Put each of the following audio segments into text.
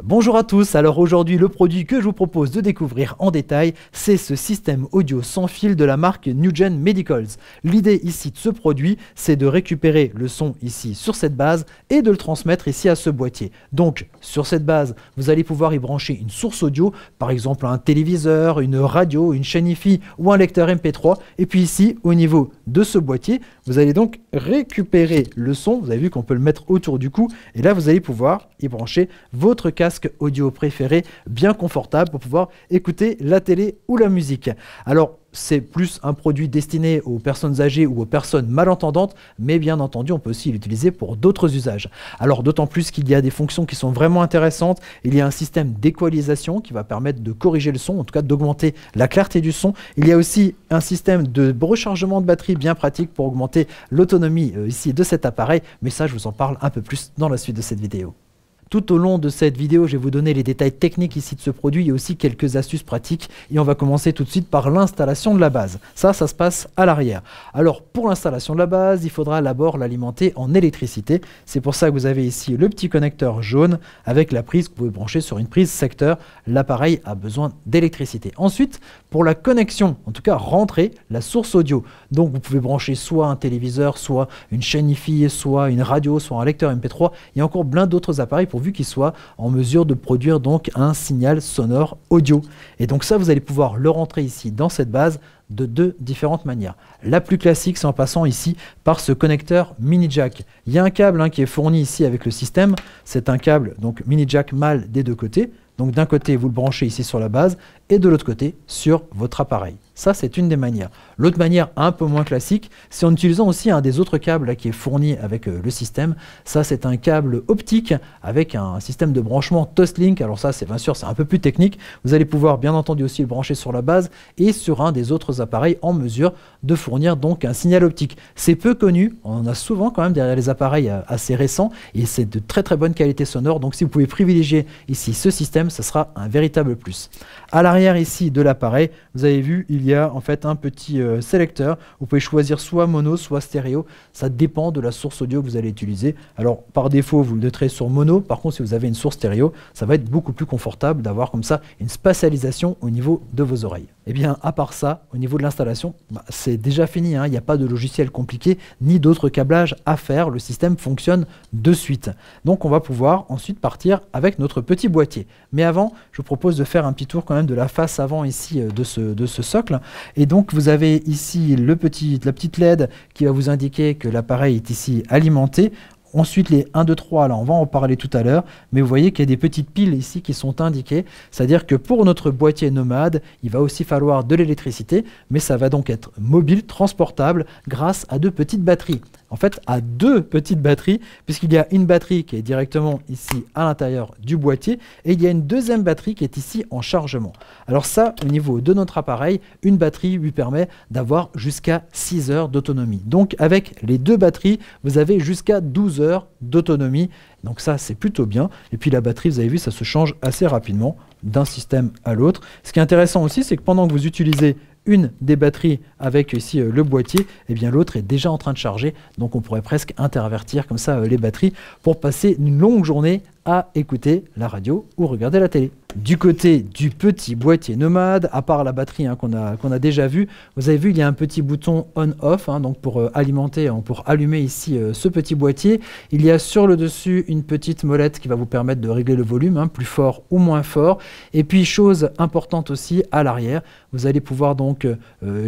Bonjour à tous, alors aujourd'hui le produit que je vous propose de découvrir en détail, c'est ce système audio sans fil de la marque NewGen Medicals. L'idée ici de ce produit, c'est de récupérer le son ici sur cette base et de le transmettre ici à ce boîtier. Donc sur cette base, vous allez pouvoir y brancher une source audio, par exemple un téléviseur, une radio, une chaîne Hi-Fi ou un lecteur MP3. Et puis ici, au niveau de ce boîtier, vous allez donc récupérer le son. Vous avez vu qu'on peut le mettre autour du cou et là vous allez pouvoir y brancher votre casque audio préféré, bien confortable pour pouvoir écouter la télé ou la musique. Alors, c'est plus un produit destiné aux personnes âgées ou aux personnes malentendantes, mais bien entendu, on peut aussi l'utiliser pour d'autres usages. Alors, d'autant plus qu'il y a des fonctions qui sont vraiment intéressantes. Il y a un système d'équalisation qui va permettre de corriger le son, en tout cas d'augmenter la clarté du son. Il y a aussi un système de rechargement de batterie bien pratique pour augmenter l'autonomie ici de cet appareil, mais ça, je vous en parle un peu plus dans la suite de cette vidéo. Tout au long de cette vidéo, je vais vous donner les détails techniques ici de ce produit et aussi quelques astuces pratiques. Et on va commencer tout de suite par l'installation de la base. Ça se passe à l'arrière. Alors, pour l'installation de la base, il faudra d'abord l'alimenter en électricité. C'est pour ça que vous avez ici le petit connecteur jaune avec la prise que vous pouvez brancher sur une prise secteur. L'appareil a besoin d'électricité. Ensuite, pour la connexion, en tout cas rentrer la source audio. Donc, vous pouvez brancher soit un téléviseur, soit une chaîne Hi-Fi, soit une radio, soit un lecteur MP3. Il y a encore plein d'autres appareils pourvu qu'ils soient en mesure de produire donc un signal sonore audio. Et donc ça, vous allez pouvoir le rentrer ici dans cette base de deux différentes manières. La plus classique, c'est en passant ici par ce connecteur mini jack. Il y a un câble qui est fourni ici avec le système. C'est un câble donc mini jack mâle des deux côtés. Donc d'un côté, vous le branchez ici sur la base et de l'autre côté sur votre appareil. Ça, c'est une des manières. L'autre manière, un peu moins classique, c'est en utilisant aussi un des autres câbles là, qui est fourni avec le système. Ça, c'est un câble optique avec un système de branchement Toslink. Alors ça, c'est bien sûr, c'est un peu plus technique. Vous allez pouvoir bien entendu aussi le brancher sur la base et sur un des autres appareils en mesure de fournir donc un signal optique. C'est peu connu. On en a souvent quand même derrière les appareils assez récents et c'est de très très bonne qualité sonore. Donc si vous pouvez privilégier ici ce système, ce sera un véritable plus. À l'arrière ici de l'appareil, vous avez vu, il y a en fait un petit sélecteur. Vous pouvez choisir soit mono, soit stéréo. Ça dépend de la source audio que vous allez utiliser. Alors par défaut, vous le mettrez sur mono. Par contre, si vous avez une source stéréo, ça va être beaucoup plus confortable d'avoir comme ça une spatialisation au niveau de vos oreilles. Et bien à part ça, au niveau de l'installation, c'est déjà fini. Il n'y a pas de logiciel compliqué ni d'autres câblages à faire. Le système fonctionne de suite. Donc on va pouvoir ensuite partir avec notre petit boîtier. Mais avant, je vous propose de faire un petit tour quand même de la face avant ici de ce socle. Et donc vous avez ici la petite LED qui va vous indiquer que l'appareil est ici alimenté. Ensuite, les 1, 2, 3, là, on va en parler tout à l'heure, mais vous voyez qu'il y a des petites piles ici qui sont indiquées, c'est-à-dire que pour notre boîtier nomade, il va aussi falloir de l'électricité, mais ça va donc être mobile, transportable, grâce à deux petites batteries. En fait, à deux petites batteries, puisqu'il y a une batterie qui est directement ici à l'intérieur du boîtier, et il y a une deuxième batterie qui est ici en chargement. Alors ça, au niveau de notre appareil, une batterie lui permet d'avoir jusqu'à 6 heures d'autonomie. Donc avec les deux batteries, vous avez jusqu'à 12 heures d'autonomie. Donc ça, c'est plutôt bien. Et puis la batterie, vous avez vu, ça se change assez rapidement d'un système à l'autre. Ce qui est intéressant aussi, c'est que pendant que vous utilisez une des batteries avec ici le boîtier, et bien l'autre est déjà en train de charger. Donc on pourrait presque intervertir comme ça les batteries pour passer une longue journée à écouter la radio ou regarder la télé. Du côté du petit boîtier nomade, à part la batterie qu'on a déjà vu, vous avez vu il y a un petit bouton on-off donc pour alimenter, pour allumer ici ce petit boîtier. Il y a sur le dessus une petite molette qui va vous permettre de régler le volume, plus fort ou moins fort. Et puis chose importante aussi, à l'arrière, vous allez pouvoir donc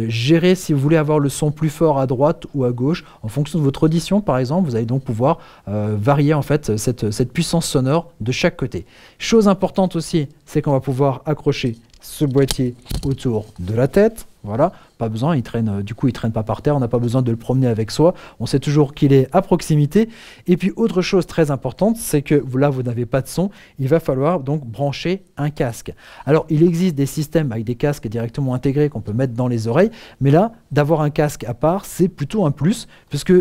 gérer si vous voulez avoir le son plus fort à droite ou à gauche en fonction de votre audition par exemple. Vous allez donc pouvoir varier en fait cette puissance sonore de chaque côté. Chose importante aussi, c'est qu'on va pouvoir accrocher ce boîtier autour de la tête. Voilà, pas besoin, il traîne pas par terre, on n'a pas besoin de le promener avec soi, on sait toujours qu'il est à proximité. Et puis autre chose très importante, c'est que là vous n'avez pas de son, il va falloir donc brancher un casque. Alors il existe des systèmes avec des casques directement intégrés qu'on peut mettre dans les oreilles, mais là d'avoir un casque à part, c'est plutôt un plus, puisque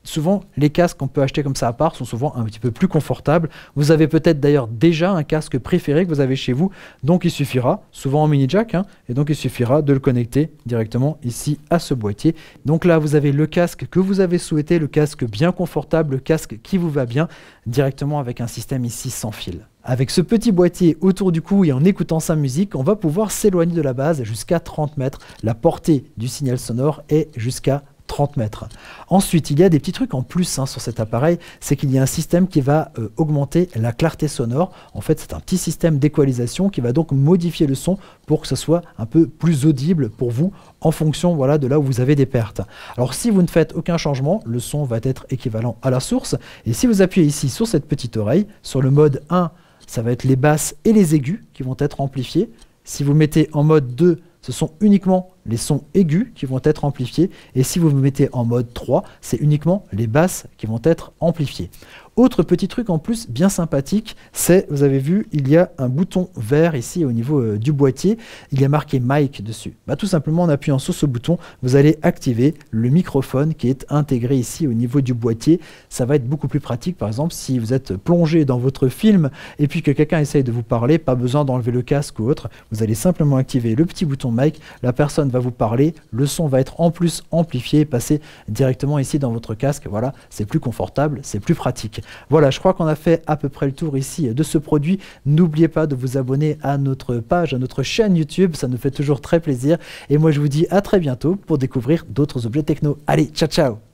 Souvent, les casques qu'on peut acheter comme ça à part sont souvent un petit peu plus confortables. Vous avez peut-être d'ailleurs déjà un casque préféré que vous avez chez vous, donc il suffira, souvent en mini jack, hein, et donc il suffira de le connecter directement ici à ce boîtier. Donc là, vous avez le casque que vous avez souhaité, le casque bien confortable, le casque qui vous va bien, directement avec un système ici sans fil. Avec ce petit boîtier autour du cou et en écoutant sa musique, on va pouvoir s'éloigner de la base jusqu'à 30 mètres. La portée du signal sonore est jusqu'à 30 mètres. Ensuite, il y a des petits trucs en plus sur cet appareil, c'est qu'il y a un système qui va augmenter la clarté sonore. En fait, c'est un petit système d'équalisation qui va donc modifier le son pour que ce soit un peu plus audible pour vous en fonction de là où vous avez des pertes. Alors si vous ne faites aucun changement, le son va être équivalent à la source. Et si vous appuyez ici sur cette petite oreille, sur le mode 1, ça va être les basses et les aigus qui vont être amplifiés. Si vous mettez en mode 2, ce sont uniquement les sons aigus qui vont être amplifiés. Et si vous vous mettez en mode 3, c'est uniquement les basses qui vont être amplifiées. Autre petit truc en plus bien sympathique, c'est, vous avez vu, il y a un bouton vert ici au niveau du boîtier. Il y a marqué Mic dessus. Tout simplement, en appuyant sur ce bouton, vous allez activer le microphone qui est intégré ici au niveau du boîtier. Ça va être beaucoup plus pratique, par exemple, si vous êtes plongé dans votre film et puis que quelqu'un essaye de vous parler, pas besoin d'enlever le casque ou autre. Vous allez simplement activer le petit bouton Mic. La personne va vous parler, le son va être en plus amplifié et passer directement ici dans votre casque. Voilà, c'est plus confortable, c'est plus pratique. Voilà, je crois qu'on a fait à peu près le tour ici de ce produit. N'oubliez pas de vous abonner à notre page, à notre chaîne YouTube, ça nous fait toujours très plaisir. Et moi je vous dis à très bientôt pour découvrir d'autres objets techno. Allez, ciao ciao!